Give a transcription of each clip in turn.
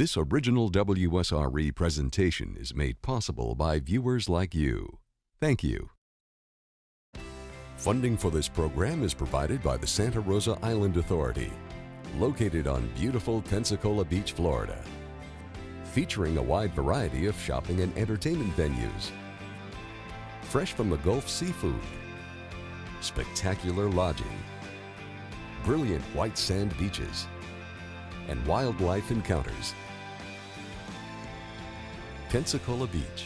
This original WSRE presentation is made possible by viewers like you. Thank you. Funding for this program is provided by the Santa Rosa Island Authority, located on beautiful Pensacola Beach, Florida, featuring a wide variety of shopping and entertainment venues, fresh from the Gulf seafood, spectacular lodging, brilliant white sand beaches, and wildlife encounters. Pensacola Beach,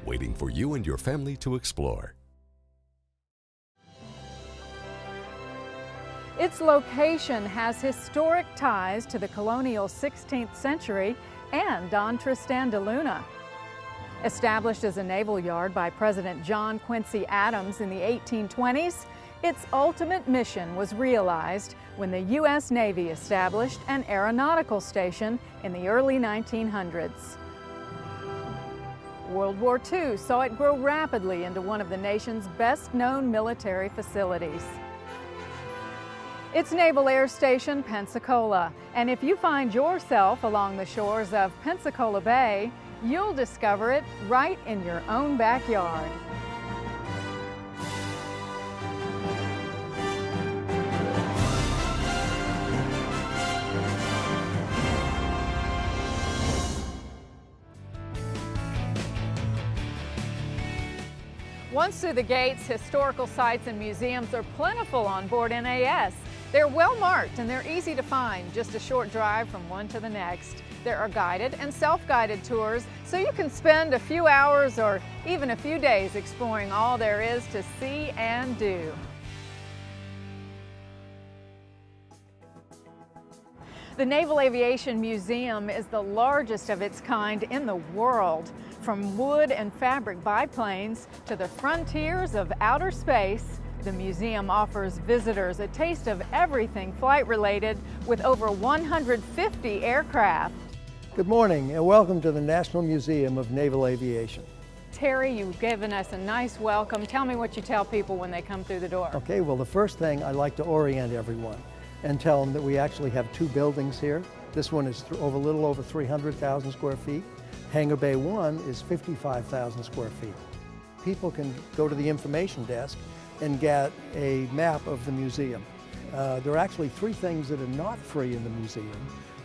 waiting for you and your family to explore. Its location has historic ties to the colonial 16th century and Don Tristan de Luna. Established as a naval yard by President John Quincy Adams in the 1820s, its ultimate mission was realized when the U.S. Navy established an aeronautical station in the early 1900s. World War II saw it grow rapidly into one of the nation's best-known military facilities. It's Naval Air Station Pensacola, and if you find yourself along the shores of Pensacola Bay, you'll discover it right in your own backyard. Once through the gates, historical sites and museums are plentiful on board NAS. They're well marked and they're easy to find, just a short drive from one to the next. There are guided and self-guided tours, so you can spend a few hours or even a few days exploring all there is to see and do. The Naval Aviation Museum is the largest of its kind in the world. From wood and fabric biplanes to the frontiers of outer space, the museum offers visitors a taste of everything flight-related with over 150 aircraft. Good morning and welcome to the National Museum of Naval Aviation. Terry, you've given us a nice welcome. Tell me what you tell people when they come through the door. Okay, well the first thing I like to orient everyone and tell them that we actually have two buildings here. This one is a little over 300,000 square feet. Hangar Bay 1 is 55,000 square feet. People can go to the information desk and get a map of the museum. There are actually three things that are not free in the museum.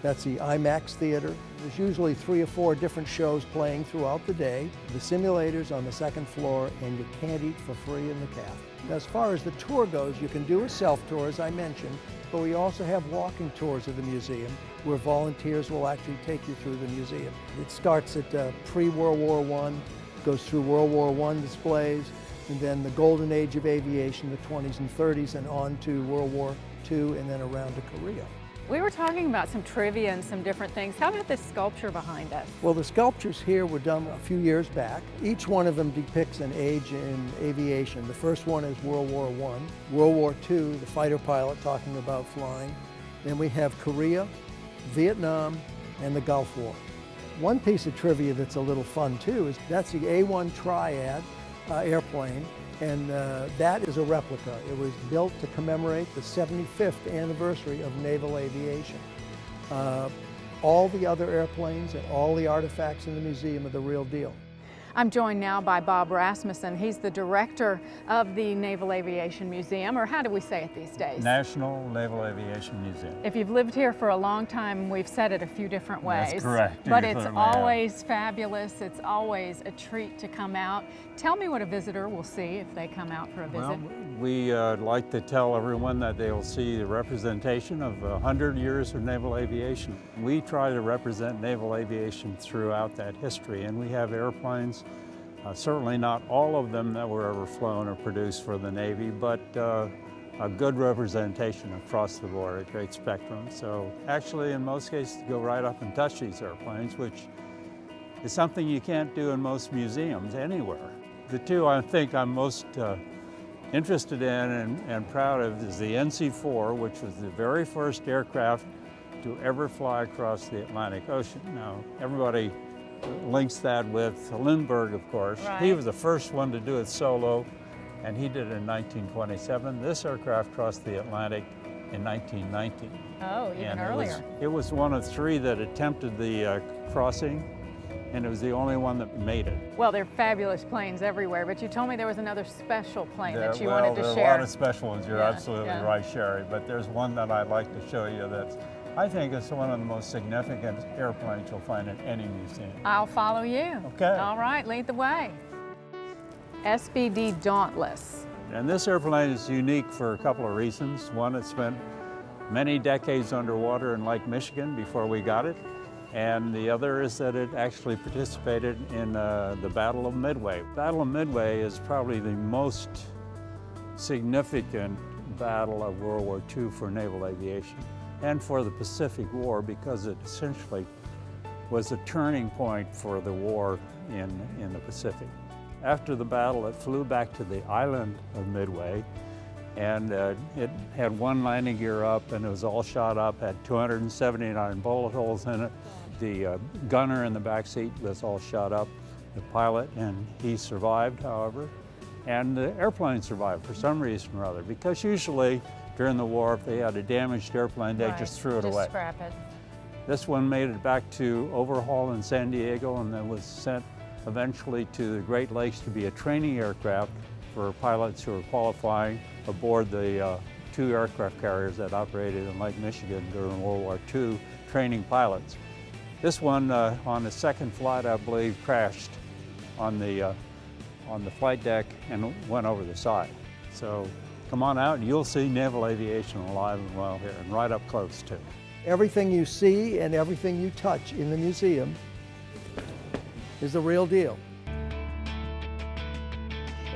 That's the IMAX theater. There's usually 3 or 4 different shows playing throughout the day. The simulators on the second floor, and you can't eat for free in the caf. As far as the tour goes, you can do a self-tour, as I mentioned, but we also have walking tours of the museum where volunteers will actually take you through the museum. It starts at pre-World War I, goes through World War I displays, and then the golden age of aviation, the 20s and 30s, and on to World War II, and then around to Korea. We were talking about some trivia and some different things. How about this sculpture behind us? Well, the sculptures here were done a few years back. Each one of them depicts an age in aviation. The first one is World War I. World War II, the fighter pilot talking about flying. Then we have Korea, Vietnam, and the Gulf War. One piece of trivia that's a little fun too is that's the A-1 Triad airplane, and that is a replica. It was built to commemorate the 75th anniversary of naval aviation. All the other airplanes and all the artifacts in the museum are the real deal. I'm joined now by Bob Rasmussen. He's the director of the Naval Aviation Museum, or how do we say it these days? National Naval Aviation Museum. If you've lived here for a long time, we've said it a few different ways. That's correct. But it's always fabulous. It's always a treat to come out. Tell me what a visitor will see if they come out for a visit. Well, we like to tell everyone that they'll see the representation of 100 years of naval aviation. We try to represent naval aviation throughout that history, and we have airplanes, certainly not all of them that were ever flown or produced for the Navy, but a good representation across the board, a great spectrum. So actually, in most cases, go right up and touch these airplanes, which is something you can't do in most museums anywhere. The two I think I'm most interested in and proud of is the NC-4, which was the very first aircraft to ever fly across the Atlantic Ocean. Now, everybody links that with Lindbergh, of course. Right. He was the first one to do it solo, and he did it in 1927. This aircraft crossed the Atlantic in 1919. Oh, even And earlier. it was one of 3 that attempted the crossing, and it was the only one that made it. Well, there are fabulous planes everywhere, but you told me there was another special plane that you Well, wanted to there are share. a lot of special ones. You're Yeah, absolutely yeah. right, Sherry. But there's one that I'd like to show you that I think is one of the most significant airplanes you'll find in any museum. I'll follow you. Okay. All right, lead the way. SBD Dauntless. And this airplane is unique for a couple of reasons. One, it spent many decades underwater in Lake Michigan before we got it. And the other is that it actually participated in the Battle of Midway. Battle of Midway is probably the most significant battle of World War II for naval aviation and for the Pacific War, because it essentially was a turning point for the war in the Pacific. After the battle, it flew back to the island of Midway, and it had 1 landing gear up, and it was all shot up, had 279 bullet holes in it. The gunner in the back seat was all shot up, the pilot, and he survived, however. And the airplane survived for some reason or other, because usually during the war, if they had a damaged airplane, they just threw it away. Just scrap it. This one made it back to overhaul in San Diego, and then was sent eventually to the Great Lakes to be a training aircraft for pilots who were qualifying aboard the 2 aircraft carriers that operated in Lake Michigan during World War II, training pilots. This one, on the second flight, I believe, crashed on the flight deck and went over the side. So come on out and you'll see naval aviation alive and well here, and right up close too. Everything you see and everything you touch in the museum is the real deal.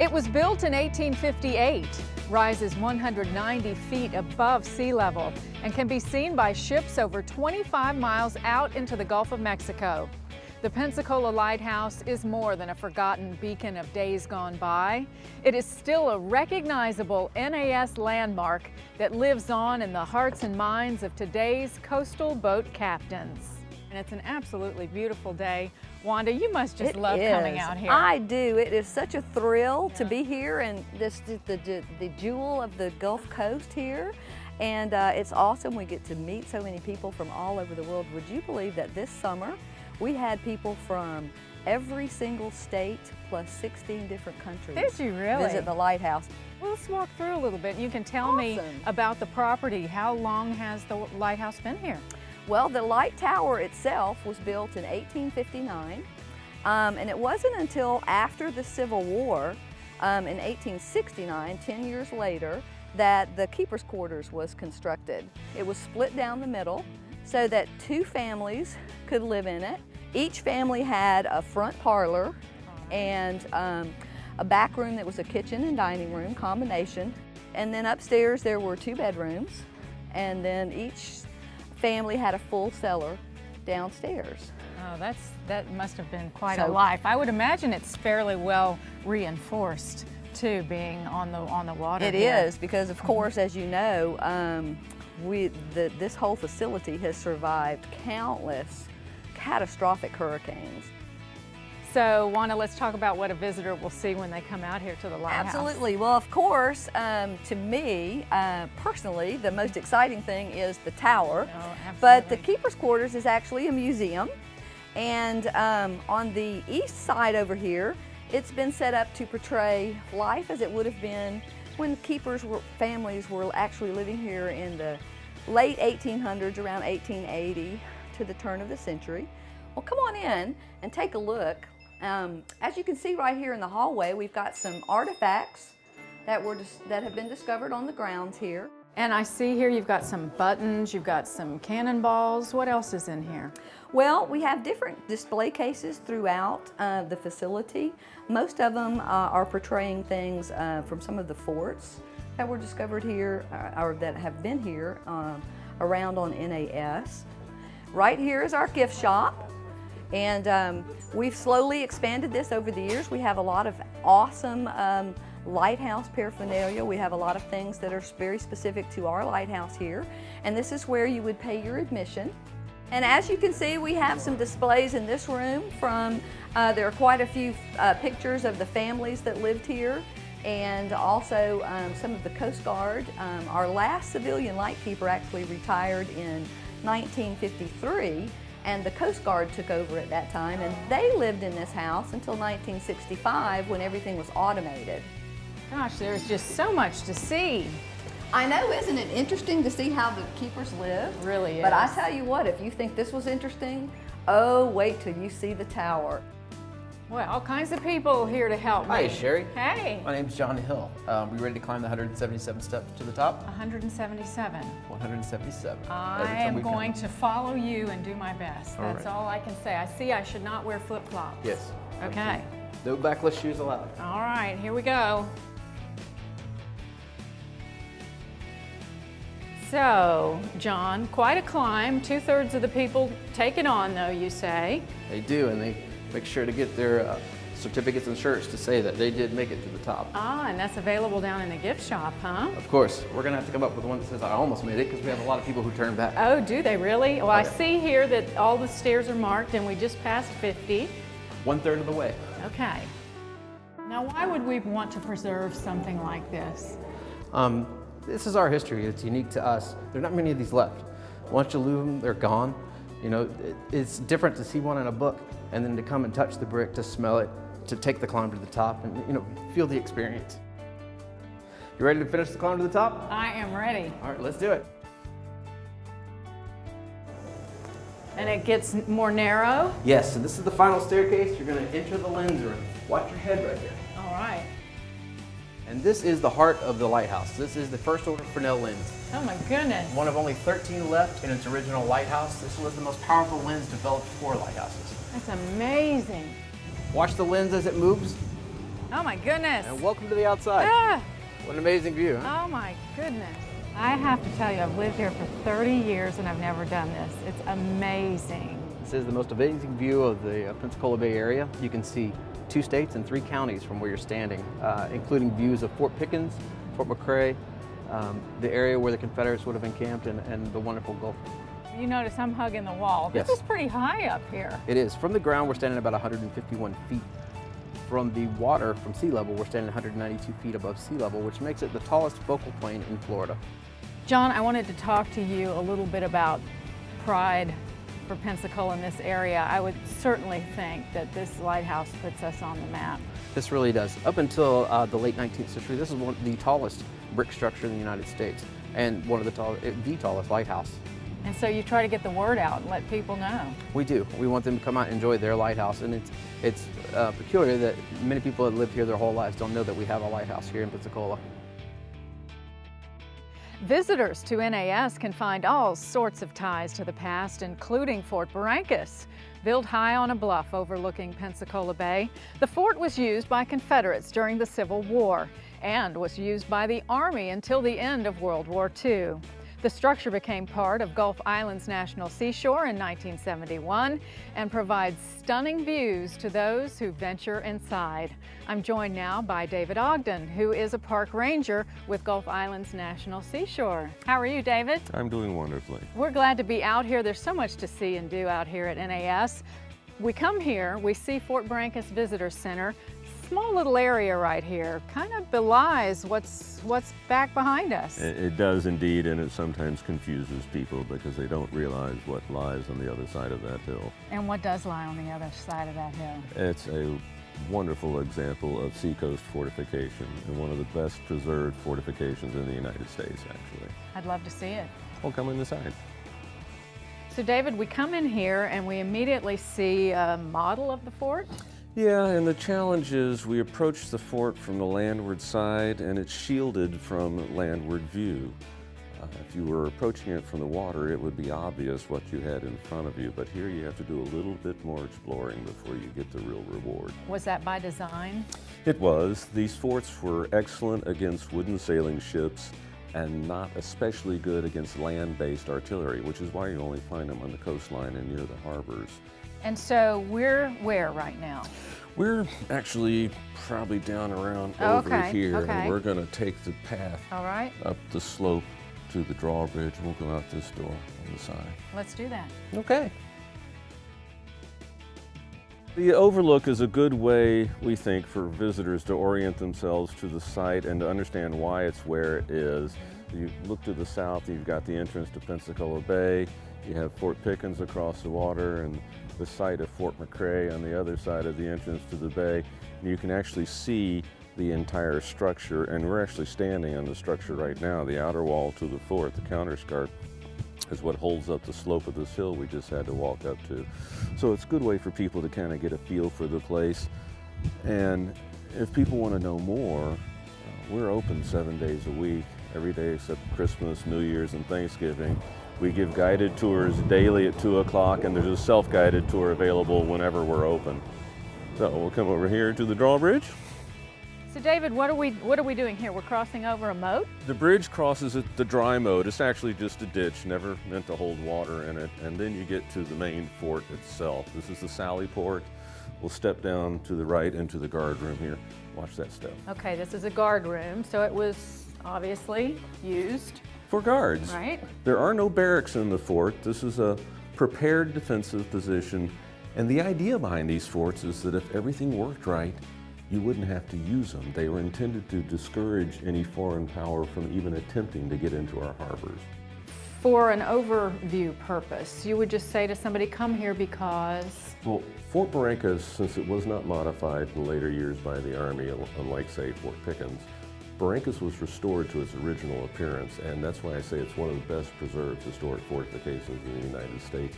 It was built in 1858, rises 190 feet above sea level, and can be seen by ships over 25 miles out into the Gulf of Mexico. The Pensacola Lighthouse is more than a forgotten beacon of days gone by. It is still a recognizable NAS landmark that lives on in the hearts and minds of today's coastal boat captains. And it's an absolutely beautiful day. Wanda, you must just love coming out here. I do. It is such a thrill to be here, and this the jewel of the Gulf Coast here. And it's awesome. We get to meet so many people from all over the world. Would you believe that this summer we had people from every single state plus 16 different countries Did you really? visit the lighthouse? Well, let's walk through a little bit. You can tell me about the property. How long has the lighthouse been here? Well, the light tower itself was built in 1859, and it wasn't until after the Civil War in 1869, 10 years later, that the keeper's quarters was constructed. It was split down the middle so that 2 families could live in it. Each family had a front parlor and a back room that was a kitchen and dining room combination. And then upstairs there were 2 bedrooms, and then each family had a full cellar downstairs. Oh, that must have been quite a life. I would imagine it's fairly well reinforced too, being on the water. It is, because of course, as you know, this whole facility has survived countless catastrophic hurricanes. So, Wanda, let's talk about what a visitor will see when they come out here to the lighthouse. Absolutely. Well, of course, to me, personally, the most exciting thing is the tower. Oh, absolutely. But the keeper's quarters is actually a museum. And on the east side over here, it's been set up to portray life as it would have been when families were actually living here in the late 1800s, around 1880 to the turn of the century. Well, come on in and take a look. As you can see right here in the hallway, we've got some artifacts that have been discovered on the grounds here. And I see here you've got some buttons, you've got some cannonballs. What else is in here? Well, we have different display cases throughout the facility. Most of them are portraying things from some of the forts that were discovered here or that have been here around on NAS. Right here is our gift shop. And we've slowly expanded this over the years. We have a lot of awesome lighthouse paraphernalia. We have a lot of things that are very specific to our lighthouse here. And this is where you would pay your admission. And as you can see, we have some displays in this room from, there are quite a few pictures of the families that lived here. and also some of the Coast Guard. Our last civilian lightkeeper actually retired in 1953, and the Coast Guard took over at that time, and they lived in this house until 1965 when everything was automated. Gosh, there's just so much to see. I know, isn't it interesting to see how the keepers live? It really is. But I tell you what, if you think this was interesting, oh, wait till you see the tower. Well, all kinds of people here to help me. Hi, Sherry. Hey. My name's John Hill. We ready to climb the 177 steps to the top? 177. 177. I am going to follow you and do my best. All That's right. all I can say. I see I should not wear flip-flops. Yes. Okay. No backless shoes allowed. All right, here we go. So, John, quite a climb. 2/3 of the people take it on, though, you say. They do, and they make sure to get their certificates and shirts to say that they did make it to the top. Ah, and that's available down in the gift shop, huh? Of course, we're going to have to come up with one that says I almost made it, because we have a lot of people who turn back. Oh, do they really? Well, I Okay. see here that all the stairs are marked and we just passed 50. 1/3 of the way. Okay. Now, why would we want to preserve something like this? This is our history. It's unique to us. There are not many of these left. Once you lose them, they're gone. You know, it's different to see one in a book and then to come and touch the brick, to smell it, to take the climb to the top and, you know, feel the experience. You ready to finish the climb to the top? I am ready. All right, let's do it. And it gets more narrow? Yes, so this is the final staircase. You're going to enter the lens room. Watch your head right there. All right. And this is the heart of the lighthouse. This is the first order Fresnel lens. Oh my goodness. One of only 13 left in its original lighthouse. This was the most powerful lens developed for lighthouses. That's amazing. Watch the lens as it moves, Oh my goodness. and welcome to the outside. Ah, What an amazing view, huh? oh my goodness. I have to tell you, I've lived here for 30 years and I've never done this. It's amazing. This is the most amazing view of the Pensacola Bay area. You can see 2 states and 3 counties from where you're standing, including views of Fort Pickens, Fort McRae, the area where the Confederates would have encamped, and the wonderful Gulf. You notice I'm hugging the wall. This Yes. is pretty high up here. It is. From the ground, we're standing about 151 feet. From the water, from sea level, we're standing 192 feet above sea level, which makes it the tallest focal plane in Florida. John, I wanted to talk to you a little bit about pride for Pensacola in this area. I would certainly think that this lighthouse puts us on the map. This really does. Up until the late 19th century, this is one of the tallest brick structure in the United States, and one of the tallest lighthouse. And so you try to get the word out and let people know. We do. We want them to come out and enjoy their lighthouse, and it's peculiar that many people that lived here their whole lives don't know that we have a lighthouse here in Pensacola. Visitors to NAS can find all sorts of ties to the past, including Fort Barrancas. Built high on a bluff overlooking Pensacola Bay, the fort was used by Confederates during the Civil War and was used by the Army until the end of World War II. The structure became part of Gulf Island's National Seashore in 1971 and provides stunning views to those who venture inside. I'm joined now by David Ogden, who is a park ranger with Gulf Island's National Seashore. How are you, David? I'm doing wonderfully. We're glad to be out here. There's so much to see and do out here at NAS. We come here, we see Fort Barrancas Visitor Center. Small little area right here kind of belies what's back behind us. It does indeed, and it sometimes confuses people because they don't realize what lies on the other side of that hill. And what does lie on the other side of that hill? It's a wonderful example of seacoast fortification and one of the best preserved fortifications in the United States, actually. I'd love to see it. Well, come inside. So David, we come in here and we immediately see a model of the fort. Yeah, and the challenge is we approach the fort from the landward side and it's shielded from landward view. If you were approaching it from the water, it would be obvious what you had in front of you, but here you have to do a little bit more exploring before you get the real reward. Was that by design? It was. These forts were excellent against wooden sailing ships and not especially good against land-based artillery, which is why you only find them on the coastline and near the harbors. And so we're where right now? We're actually probably down around Oh, over okay, here, okay. and we're going to take the path All right, up the slope to the drawbridge. We'll go out this door on the side. let's do that. Okay. The overlook is a good way, we think, for visitors to orient themselves to the site and to understand why it's where it is. You look to the south, you've got the entrance to Pensacola Bay, you have Fort Pickens across the water, and the site of Fort McRae on the other side of the entrance to the bay. And you can actually see the entire structure, and we're actually standing on the structure right now. The outer wall to the fort, the counterscarp, is what holds up the slope of this hill we just had to walk up to. So it's a good way for people to kind of get a feel for the place. And if people want to know more, we're open 7 days a week, every day except Christmas, New Year's, and Thanksgiving. We give guided tours daily at 2 o'clock, and there's a self-guided tour available whenever we're open. So we'll come over here to the drawbridge. So David, what are we doing here? We're crossing over a moat? The bridge crosses the dry moat. It's actually just a ditch, never meant to hold water in it. And then you get to the main fort itself. This is the Sally Port. We'll step down to the right into the guard room here. Watch that step. Okay, this is a guard room, so it was obviously used for guards. Right. There are no barracks in the fort. This is a prepared defensive position. And the idea behind these forts is that if everything worked right, you wouldn't have to use them. They were intended to discourage any foreign power from even attempting to get into our harbors. For an overview purpose, you would just say to somebody, come here because? Well, Fort Barrancas, since it was not modified in later years by the Army, unlike, say, Fort Pickens, Barrancas was restored to its original appearance, and that's why I say it's one of the best preserved historic fortifications in the United States.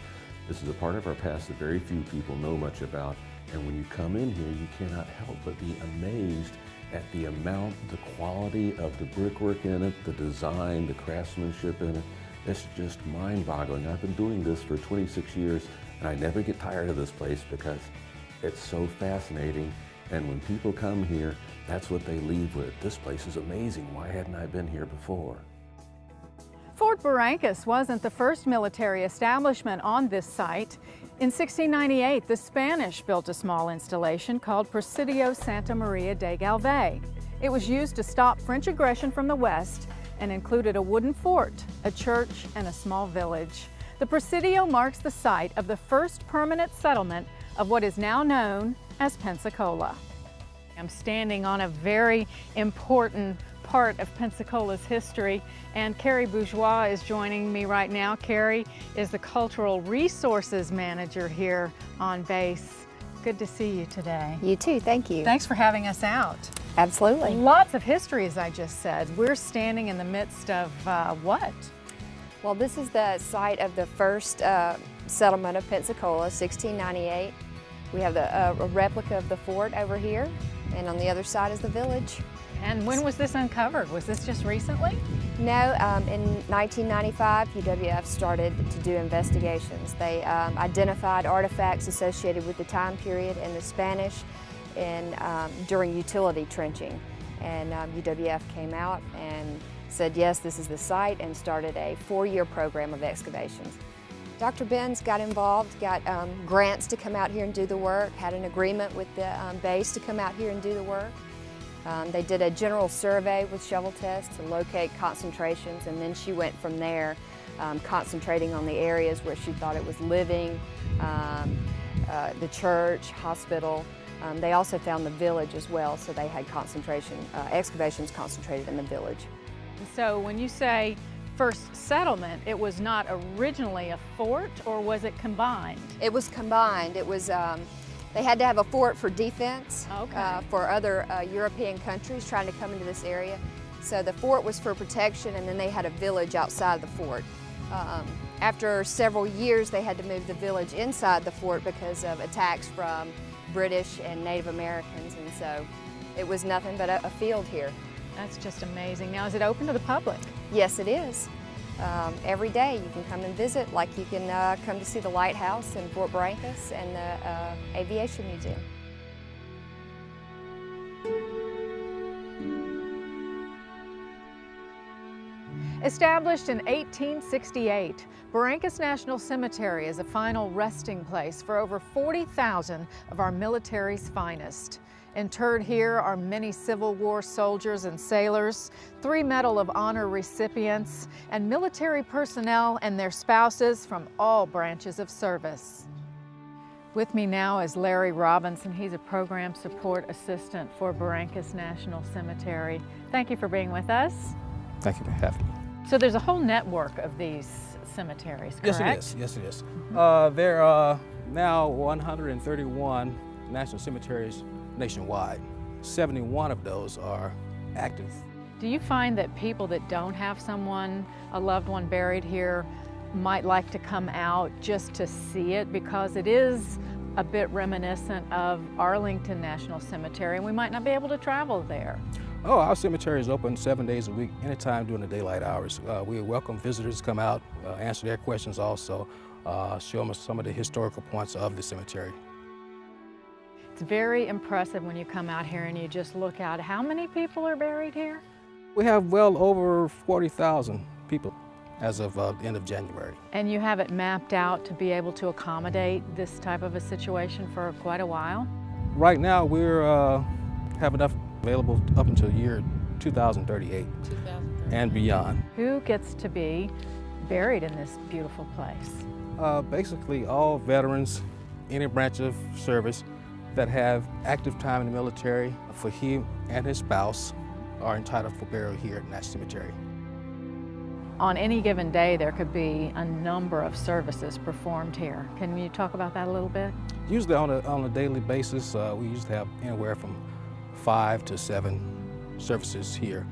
This is a part of our past that very few people know much about, and when you come in here, you cannot help but be amazed at the amount, the quality of the brickwork in it, the design, the craftsmanship in it. It's just mind-boggling. I've been doing this for 26 years, and I never get tired of this place because it's so fascinating. And when people come here, that's what they leave with. This place is amazing. Why hadn't I been here before? Fort Barrancas wasn't the first military establishment on this site. In 1698, the Spanish built a small installation called Presidio Santa Maria de Galvez. It was used to stop French aggression from the west and included a wooden fort, a church, and a small village. The Presidio marks the site of the first permanent settlement of what is now known as Pensacola. I'm standing on a very important part of Pensacola's history, and Carrie Bourgeois is joining me right now. Carrie is the Cultural Resources Manager here on base. Good to see you today. You too, thank you. Thanks for having us out. Absolutely. Lots of history, as I just said. We're standing in the midst of what? Well, this is the site of the first settlement of Pensacola, 1698. We have a replica of the fort over here, and on the other side is the village. And when was this uncovered? Was this just recently? No, in 1995, UWF started to do investigations. They identified artifacts associated with the time period in the Spanish and during utility trenching. And UWF came out and said, yes, this is the site, and started a 4-year program of excavations. Dr. Benz got involved, got grants to come out here and do the work, had an agreement with the base to come out here and do the work. They did a general survey with shovel tests to locate concentrations, and then she went from there, concentrating on the areas where she thought it was living, the church, hospital. They also found the village as well, so they had excavations concentrated in the village. So when you say first settlement, it was not originally a fort, or was it combined? It was combined. It was, they had to have a fort for defense for other European countries trying to come into this area. So the fort was for protection, and then they had a village outside the fort. After several years, they had to move the village inside the fort because of attacks from British and Native Americans, and so it was nothing but a field here. That's just amazing. Now, is it open to the public? Yes, it is. Every day you can come and visit, like you can come to see the lighthouse in Fort Barrancas and the Aviation Museum. Established in 1868, Barrancas National Cemetery is a final resting place for over 40,000 of our military's finest. Interred here are many Civil War soldiers and sailors, 3 Medal of Honor recipients, and military personnel and their spouses from all branches of service. With me now is Larry Robinson. He's a program support assistant for Barrancas National Cemetery. Thank you for being with us. Thank you for having me. So there's a whole network of these cemeteries, correct? Yes, it is. Yes, it is. There are now 131 national cemeteries nationwide. 71 of those are active. Do you find that people that don't have someone, a loved one buried here, might like to come out just to see it, because it is a bit reminiscent of Arlington National Cemetery, and we might not be able to travel there? Oh, our cemetery is open 7 days a week, anytime during the daylight hours. We welcome visitors to come out, answer their questions also, show them some of the historical points of the cemetery. It's very impressive when you come out here and you just look out. How many people are buried here? We have well over 40,000 people as of the end of January. And you have it mapped out to be able to accommodate this type of a situation for quite a while? Right now, we're have enough available up until year 2038 and beyond. Who gets to be buried in this beautiful place? Basically, all veterans, any branch of service that have active time in the military, for him and his spouse, are entitled for burial here at NAS Cemetery. On any given day, there could be a number of services performed here. Can you talk about that a little bit? Usually on a daily basis, we usually have anywhere from 5 to 7 services here.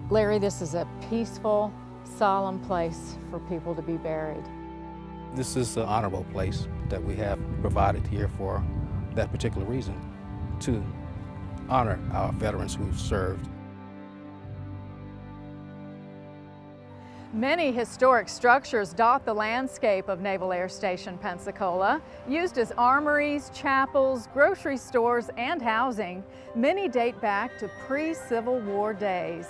Larry, this is a peaceful, solemn place for people to be buried. This is an honorable place that we have provided here for that particular reason, to honor our veterans who've served. Many historic structures dot the landscape of Naval Air Station Pensacola. Used as armories, chapels, grocery stores, and housing, many date back to pre-Civil War days.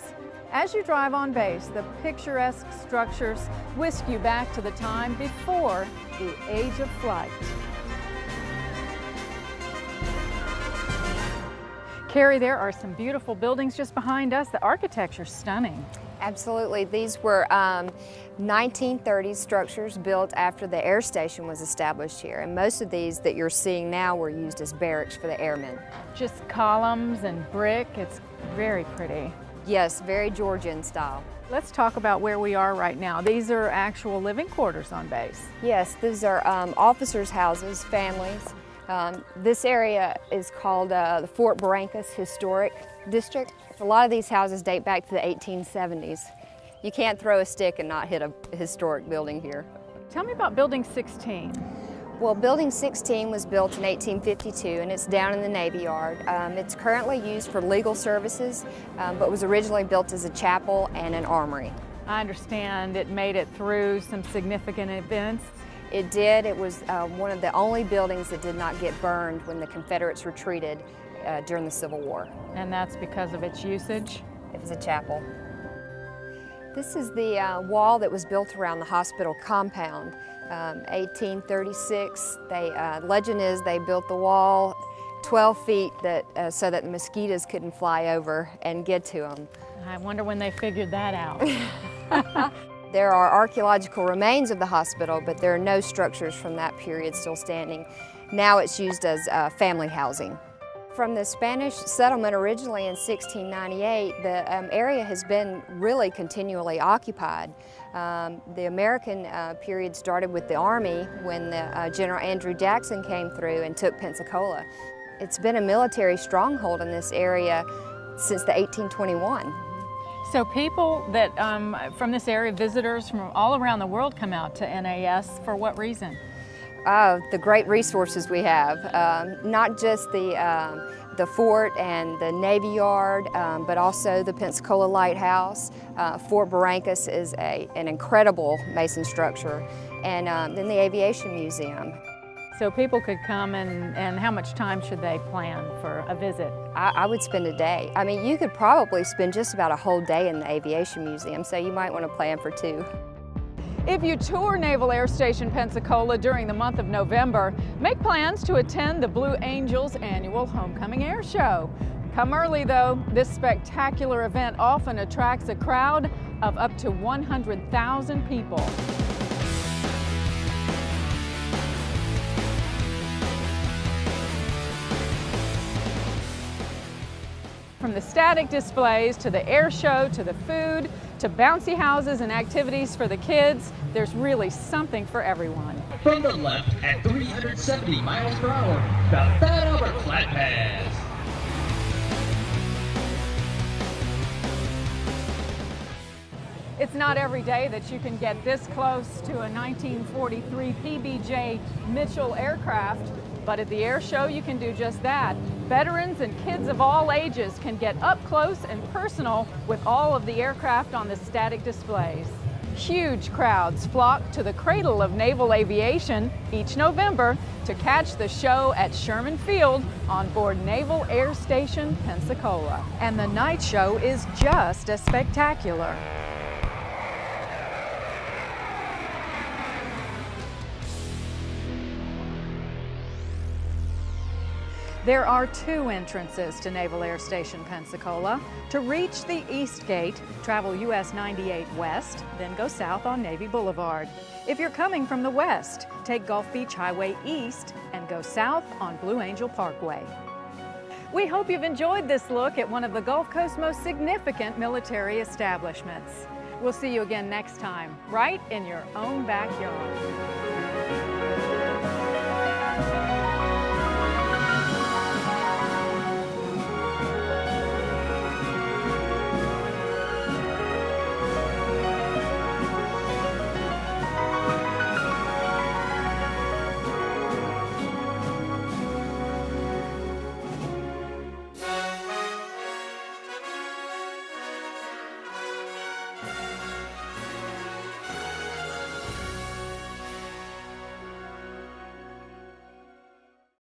As you drive on base, the picturesque structures whisk you back to the time before the age of flight. Carrie, there are some beautiful buildings just behind us. The architecture's stunning. Absolutely. These were 1930s structures built after the air station was established here, and most of these that you're seeing now were used as barracks for the airmen. Just columns and brick. It's very pretty. Yes, very Georgian style. Let's talk about where we are right now. These are actual living quarters on base. Yes, these are officers' houses, families. This area is called the Fort Barrancas Historic District. A lot of these houses date back to the 1870s. You can't throw a stick and not hit a historic building here. Tell me about Building 16. Well, Building 16 was built in 1852 and it's down in the Navy Yard. It's currently used for legal services, but was originally built as a chapel and an armory. I understand it made it through some significant events. It did. It was one of the only buildings that did not get burned when the Confederates retreated during the Civil War. And that's because of its usage? It was a chapel. This is the wall that was built around the hospital compound. 1836. Legend is they built the wall 12 feet so that the mosquitoes couldn't fly over and get to them. I wonder when they figured that out. There are archaeological remains of the hospital, but there are no structures from that period still standing. Now it's used as family housing. From the Spanish settlement originally in 1698, the area has been really continually occupied. The American period started with the Army when General Andrew Jackson came through and took Pensacola. It's been a military stronghold in this area since the 1821. So people that from this area, visitors from all around the world come out to NAS for what reason? The great resources we have, not just the fort and the Navy Yard, but also the Pensacola Lighthouse. Fort Barrancas is an incredible Mason structure, and then the Aviation Museum. So people could come, and how much time should they plan for a visit? I would spend a day. I mean, you could probably spend just about a whole day in the Aviation Museum, so you might want to plan for 2. If you tour Naval Air Station Pensacola during the month of November, make plans to attend the Blue Angels annual Homecoming Air Show. Come early though, this spectacular event often attracts a crowd of up to 100,000 people. the static displays, to the air show, to the food, to bouncy houses and activities for the kids, there's really something for everyone. From the left at 370 miles per hour, the Fat Albert Flat Pass. It's not every day that you can get this close to a 1943 PBJ Mitchell aircraft, but at the air show you can do just that. Veterans and kids of all ages can get up close and personal with all of the aircraft on the static displays. Huge crowds flock to the cradle of naval aviation each November to catch the show at Sherman Field on board Naval Air Station Pensacola. And the night show is just as spectacular. There are two entrances to Naval Air Station Pensacola. To reach the East Gate, travel US 98 west, then go south on Navy Boulevard. If you're coming from the west, take Gulf Beach Highway east and go south on Blue Angel Parkway. We hope you've enjoyed this look at one of the Gulf Coast's most significant military establishments. We'll see you again next time, right in your own backyard.